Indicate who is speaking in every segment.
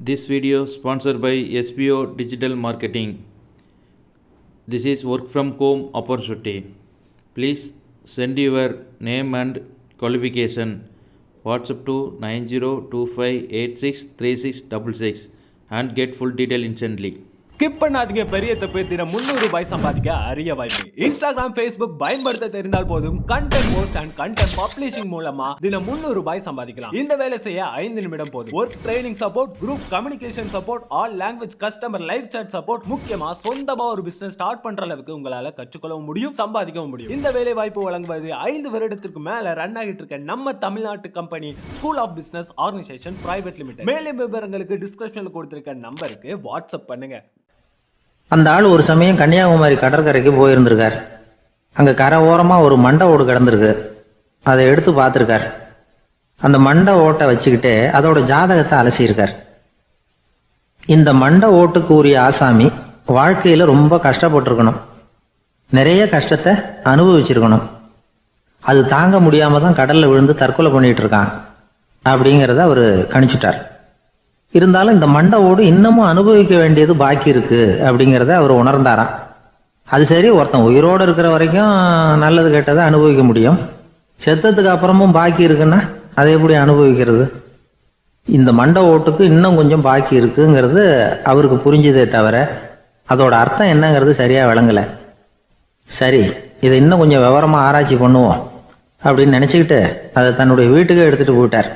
Speaker 1: This video sponsored by SPO Digital Marketing. This is work from home opportunity. Please send your name and qualification. WhatsApp to 9025863666 and get full detail instantly.
Speaker 2: Skip பண்ணாதீங்க. பெரிய தப்பு. தினம் ₹300 சம்பாதிக்க அரிய வாய்ப்பு. Instagram, Facebook பயன்படுத்த தெரிந்தால் போதும். Content post and content publishing மூலமா தினம் ₹300 சம்பாதிக்கலாம். இந்த வேலை செய்ய 5 நிமிடம் போதும். Work training support, group communication support, all language customer live chat support, முக்கியமா சொந்தமா ஒரு பிசினஸ் ஸ்டார்ட் பண்ற அளவுக்கு உங்களால கற்றுக்கொள்ளவும் முடியும், சம்பாதிக்கவும் முடியும். இந்த வேலை வாய்ப்பு வழங்குவது 5 வருடத்திற்கு மேல ரன் ஆகிட்டு இருக்க நம்ம தமிழ்நாட்டு company school of business organisation private limited. மேலும் விவரங்களுக்கு டிஸ்கிரிப்ஷன்ல கொடுத்திருக்க நம்பருக்கு வாட்ஸ்அப் பண்ணுங்க.
Speaker 3: அந்த ஆள் ஒரு சமயம் கன்னியாகுமரி கடற்கரைக்கு போயிருந்திருக்கார். அங்கே கரை ஓரமாக ஒரு மண்டை ஓடு கிடந்திருக்கு. அதை எடுத்து பார்த்துருக்கார். அந்த மண்டை ஓட்டை வச்சுக்கிட்டே அதோட ஜாதகத்தை அலசியிருக்கார். இந்த மண்டை ஓட்டுக்கு உரிய ஆசாமி வாழ்க்கையில் ரொம்ப கஷ்டப்பட்டிருக்கணும், நிறைய கஷ்டத்தை அனுபவிச்சிருக்கணும். அது தாங்க முடியாமல் தான் கடலில் விழுந்து தற்கொலை பண்ணிகிட்டு இருக்கான் அப்படிங்கிறத அவர் கணிச்சுட்டார். இருந்தாலும் இந்த மண்டை ஓடு இன்னமும் அனுபவிக்க வேண்டியது பாக்கி இருக்கு அப்படிங்கிறத அவர் உணர்ந்தாராம். அது சரி, ஒருத்தன் உயிரோடு இருக்கிற வரைக்கும் நல்லது கெட்டதை அனுபவிக்க முடியும், செத்ததுக்கு அப்புறமும் பாக்கி இருக்குன்னா அதை எப்படி அனுபவிக்கிறது? இந்த மண்டை ஓட்டுக்கு இன்னும் கொஞ்சம் பாக்கி இருக்குங்கிறது அவருக்கு புரிஞ்சதே தவிர அதோட அர்த்தம் என்னங்கிறது சரியாக விளங்கலை. சரி, இதை இன்னும் கொஞ்சம் விவரமாக ஆராய்ச்சி பண்ணுவோம் அப்படின்னு நினச்சிக்கிட்டு அதை தன்னுடைய வீட்டுக்கே எடுத்துகிட்டு போயிட்டார்.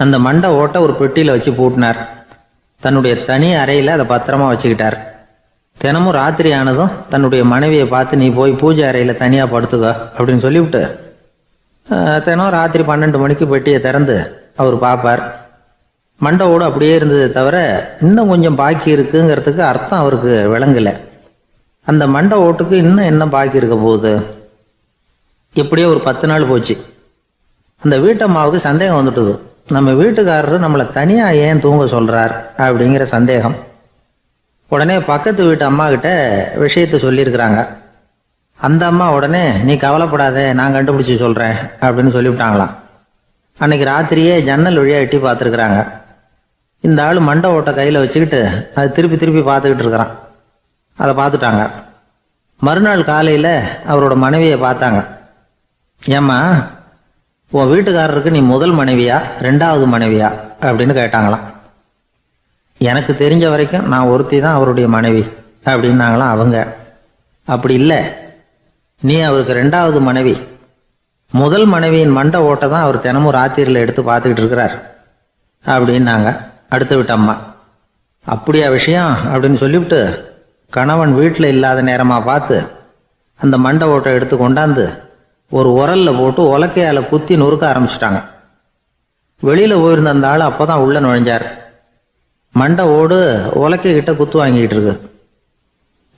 Speaker 3: அந்த மண்டை ஓட்டை ஒரு பெட்டியில் வச்சு பூட்டினார். தன்னுடைய தனி அறையில் அதை பத்திரமா வச்சுக்கிட்டார். தினமும் ராத்திரி ஆனதும் தன்னுடைய மனைவியை பார்த்து, நீ போய் பூஜை அறையில் தனியாக படுத்துக்க அப்படின்னு சொல்லிவிட்டு தினம் ராத்திரி 12 மணிக்கு பெட்டியை திறந்து அவர் பார்ப்பார். மண்டை ஓடு அப்படியே இருந்தது தவிர இன்னும் கொஞ்சம் பாக்கி இருக்குங்கிறதுக்கு அர்த்தம் அவருக்கு விளங்கலை. அந்த மண்டை ஓட்டுக்கு இன்னும் என்ன பாக்கி இருக்க போகுது? எப்படியோ ஒரு 10 நாள் போச்சு. அந்த வீட்டம்மாவுக்கு சந்தேகம் வந்துட்டுது. நம்ம வீட்டுக்காரரு நம்மளை தனியாக ஏன் தூங்க சொல்கிறார் அப்படிங்கிற சந்தேகம். உடனே பக்கத்து வீட்டு அம்மா கிட்ட விஷயத்தை சொல்லியிருக்கிறாங்க. அந்த அம்மா உடனே, நீ கவலைப்படாத, நான் கண்டுபிடிச்சி சொல்கிறேன் அப்படின்னு சொல்லிவிட்டாங்களாம். அன்னைக்கு ராத்திரியே ஜன்னல் வழியாக எட்டி பார்த்துருக்குறாங்க. இந்த ஆள் மண்டை ஓட்டை கையில் வச்சுக்கிட்டு அது திருப்பி திருப்பி பார்த்துக்கிட்டு இருக்கிறான். அதை பார்த்துட்டாங்க. மறுநாள் காலையில் அவரோட மனைவியை பார்த்தாங்க. ஏம்மா, உன் வீட்டுக்காரருக்கு நீ முதல் மனைவியா 2வது மனைவியா அப்படின்னு கேட்டாங்களாம். எனக்கு தெரிஞ்ச வரைக்கும் நான் ஒருத்தி தான் அவருடைய மனைவி அப்படின்னாங்களாம் அவங்க. அப்படி இல்லை, நீ அவருக்கு 2வது மனைவி. முதல் மனைவியின் மண்டை ஓட்டை தான் அவர் தினமும் ராத்திரியில் எடுத்து பார்த்துக்கிட்டு இருக்கிறார் அப்படின்னாங்க அடுத்த வீட்டு அம்மா. அப்படியா விஷயம் அப்படின்னு சொல்லிவிட்டு கணவன் வீட்டில் இல்லாத நேரமாக பார்த்து அந்த மண்டை ஓட்டை எடுத்து கொண்டாந்து ஒரு உரல்ல போட்டு உலக்கையால் குத்தி நொறுக்க ஆரம்பிச்சிட்டாங்க. வெளியில் போயிருந்த அந்த ஆள் அப்போ தான் உள்ளே நுழைஞ்சார். மண்டை ஓடு உலக்கை கிட்ட குத்து வாங்கிக்கிட்டு இருக்கு.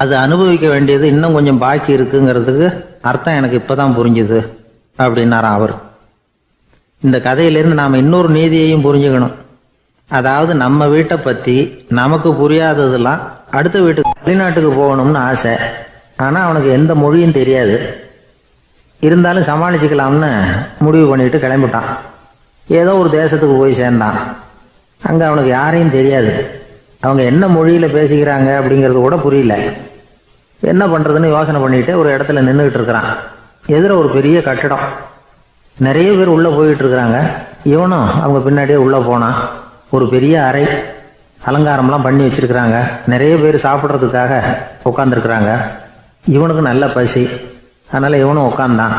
Speaker 3: அது அனுபவிக்க வேண்டியது இன்னும் கொஞ்சம் பாக்கி இருக்குங்கிறதுக்கு அர்த்தம் எனக்கு இப்போ தான் புரிஞ்சுது அப்படின்னாராம் அவர். இந்த கதையிலேருந்து நாம் இன்னொரு நீதியையும் புரிஞ்சுக்கணும். அதாவது நம்ம வீட்டை பற்றி நமக்கு புரியாததெல்லாம் அடுத்த வீட்டுக்கு, வெளிநாட்டுக்கு போகணும்னு ஆசை. ஆனால் அவனுக்கு எந்த மொழியும் தெரியாது. இருந்தாலும் சமாளிச்சுக்கலாம்னு முடிவு பண்ணிட்டு கிளம்பிட்டான். ஏதோ ஒரு தேசத்துக்கு போய் சேர்ந்தான். அங்கே அவனுக்கு யாரையும் தெரியாது. அவங்க என்ன மொழியில் பேசிக்கிறாங்க அப்படிங்கிறது கூட புரியல. என்ன பண்ணுறதுன்னு யோசனை பண்ணிட்டு ஒரு இடத்துல நின்றுக்கிட்டு இருக்கிறான். எதிர ஒரு பெரிய கட்டிடம், நிறைய பேர் உள்ளே போயிட்டு இருக்கிறாங்க. இவனும் அவங்க பின்னாடியே உள்ளே போனான். ஒரு பெரிய அறை, அலங்காரம்லாம் பண்ணி வச்சிருக்கிறாங்க. நிறைய பேர் சாப்பிட்றதுக்காக உட்காந்துருக்குறாங்க. இவனுக்கு நல்ல பசி, அதனால் இவனும் உட்காந்தான்.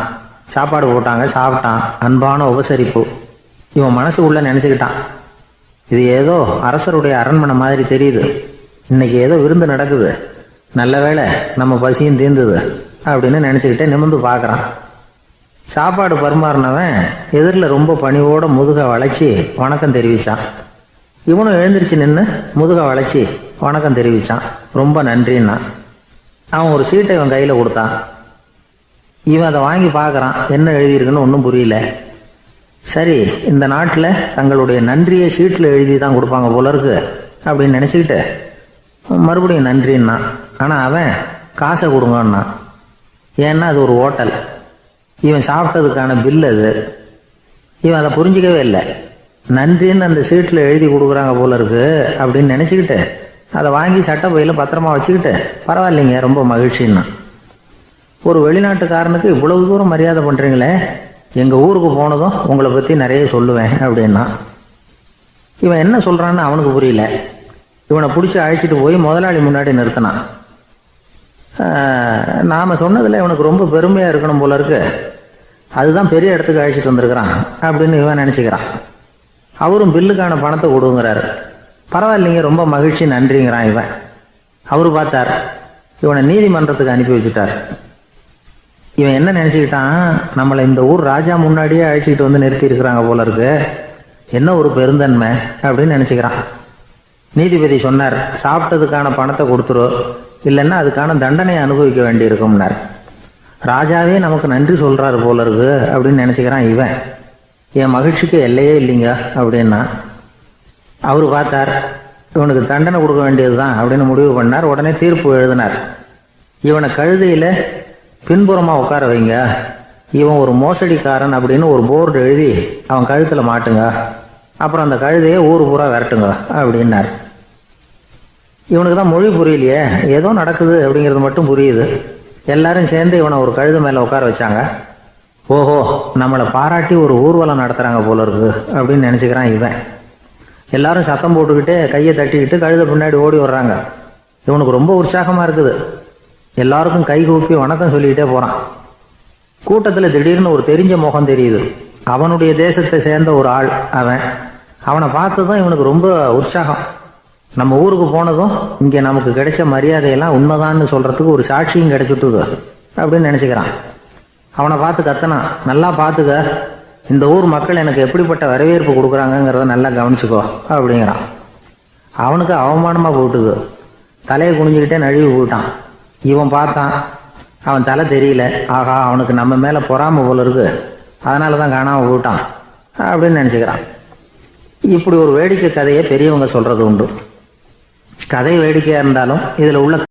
Speaker 3: சாப்பாடு போட்டாங்க, சாப்பிட்டான். அன்பான உபசரிப்பு. இவன் மனசு உள்ள நினச்சிக்கிட்டான், இது ஏதோ அரசருடைய அரண்மனை மாதிரி தெரியுது, இன்னைக்கு ஏதோ விருந்து நடக்குது, நல்ல வேளை நம்ம பசியும் தீர்ந்தது அப்படின்னு நினச்சிக்கிட்டே நிமிர்ந்து பார்க்குறான். சாப்பாடு பரிமாறினவன் எதிரில் ரொம்ப பணிவோட முதுகை வளைச்சி வணக்கம் தெரிவித்தான். இவனும் எழுந்திரிச்சு நின்று முதுகை வளைச்சி வணக்கம் தெரிவித்தான். ரொம்ப நன்றின்னா. அவன் ஒரு சீட்டை இவன் கையில் கொடுத்தான். இவன் அதை வாங்கி பார்க்குறான். என்ன எழுதியிருக்குன்னு ஒன்றும் புரியல. சரி, இந்த நாட்டில் தங்களுடைய நன்றியை சீட்டில் எழுதி தான் கொடுப்பாங்க போல இருக்கு அப்படின்னு நினச்சிக்கிட்டு மறுபடியும் நன்றின்னா. ஆனால் அவன் காசை கொடுங்கன்னா. ஏன்னா அது ஒரு ஹோட்டல், இவன் சாப்பிட்டதுக்கான பில் அது. இவன் அதை புரிஞ்சிக்கவே இல்லை. நன்றின்னு அந்த சீட்டில் எழுதி கொடுக்குறாங்க போல இருக்கு அப்படின்னு நினச்சிக்கிட்டு அதை வாங்கி சட்டை பையில் பத்திரமா வச்சுக்கிட்டு பரவாயில்லைங்க ரொம்ப மகிழ்ச்சின்னா. ஒரு வெளிநாட்டுக்காரனுக்கு இவ்வளவு தூரம் மரியாதை பண்ணுறீங்களே, எங்கள் ஊருக்கு போனதும் உங்களை பற்றி நிறைய சொல்லுவேன் அப்படின்னா. இவன் என்ன சொல்கிறான்னு அவனுக்கு புரியல. இவனை பிடிச்சி அழைச்சிட்டு போய் முதலாளி முன்னாடி நிறுத்தினான். நாம் சொன்னதில் இவனுக்கு ரொம்ப பெருமையாக இருக்கணும் போல இருக்கு, அதுதான் பெரிய இடத்துக்கு அழைச்சிட்டு வந்திருக்கிறான் அப்படின்னு இவன் நினச்சிக்கிறான். அவரும் பில்லுக்கான பணத்தை கொடுங்கிறாரு. பரவாயில்லைங்க ரொம்ப மகிழ்ச்சி நன்றிங்கிறான் இவன். அவரு பார்த்தார், இவனை நீதிமன்றத்துக்கு அனுப்பி வச்சுட்டார். இவன் என்ன நினச்சிக்கிட்டான், நம்மளை இந்த ஊர் ராஜா முன்னாடியே அழைச்சிக்கிட்டு வந்து நிறுத்தி இருக்கிறாங்க போல இருக்கு, என்ன ஒரு பெருந்தன்மை அப்படின்னு நினச்சிக்கிறான். நீதிபதி சொன்னார், சாப்பிட்டதுக்கான பணத்தை கொடுத்துரு, இல்லைன்னா அதுக்கான தண்டனையை அனுபவிக்க வேண்டி இருக்கும்னார். ராஜாவே நமக்கு நன்றி சொல்கிறாரு போல இருக்கு அப்படின்னு நினச்சிக்கிறான் இவன். என் மகிழ்ச்சிக்கு எல்லையே இல்லைங்க அப்படின்னா. அவர் பார்த்தார், இவனுக்கு தண்டனை கொடுக்க வேண்டியது தான் அப்படின்னு முடிவு பண்ணார். உடனே தீர்ப்பு எழுதினார். இவனை கழுதையில் பின்புறமாக உட்கார வைங்க, இவன் ஒரு மோசடிக்காரன் அப்படின்னு ஒரு போர்டு எழுதி அவன் கழுத்தில் மாட்டுங்க, அப்புறம் அந்த கழுதையை ஊர் பூரா விரட்டுங்க அப்படின்னார். இவனுக்கு தான் மொழி புரியலையே, ஏதோ நடக்குது அப்படிங்கிறது மட்டும் புரியுது. எல்லாரும் சேர்ந்து இவனை ஒரு கழுதை மேலே உட்கார வச்சாங்க. ஓஹோ, நம்மளை பாராட்டி ஒரு ஊர்வலம் நடத்துகிறாங்க போல இருக்கு அப்படின்னு நினச்சிக்கிறான் இவன். எல்லாரும் சத்தம் போட்டுக்கிட்டு கையை தட்டிக்கிட்டு கழுதை பின்னாடி ஓடி வர்றாங்க. இவனுக்கு ரொம்ப உற்சாகமாக இருக்குது. எல்லாருக்கும் கை கூப்பி வணக்கம் சொல்லிக்கிட்டே போகிறான். கூட்டத்தில் திடீர்னு ஒரு தெரிஞ்ச முகம் தெரியுது. அவனுடைய தேசத்தை சேர்ந்த ஒரு ஆள் அவன். அவனை பார்த்ததும் இவனுக்கு ரொம்ப உற்சாகம். நம்ம ஊருக்கு போனதும் இங்கே நமக்கு கிடைச்ச மரியாதையெல்லாம் உண்மைதான்னு சொல்கிறதுக்கு ஒரு சாட்சியும் கிடைச்சிட்டுது அப்படின்னு நினச்சிக்கிறான். அவனை பார்த்து கத்தனான், நல்லா பார்த்துக்க, இந்த ஊர் மக்கள் எனக்கு எப்படிப்பட்ட வரவேற்பு கொடுக்குறாங்கங்கிறத நல்லா கவனிச்சுக்கோ அப்படிங்கிறான். அவனுக்கு அவமானமாக போட்டுது. தலையை குனிஞ்சுக்கிட்டே நழுவி போயிட்டான். இவன் பார்த்தான், அவன் தலை தெரியல. ஆகா, அவனுக்கு நம்ம மேலே பொறாமை போல இருக்கு, அதனால தான் காணாமல் போயிட்டான் அப்படின்னு நினச்சிக்கிறான். இப்படி ஒரு வேடிக்கை கதையை பெரியவங்க சொல்கிறது உண்டு. கதை வேடிக்கையாக இருந்தாலும் இதில் உள்ள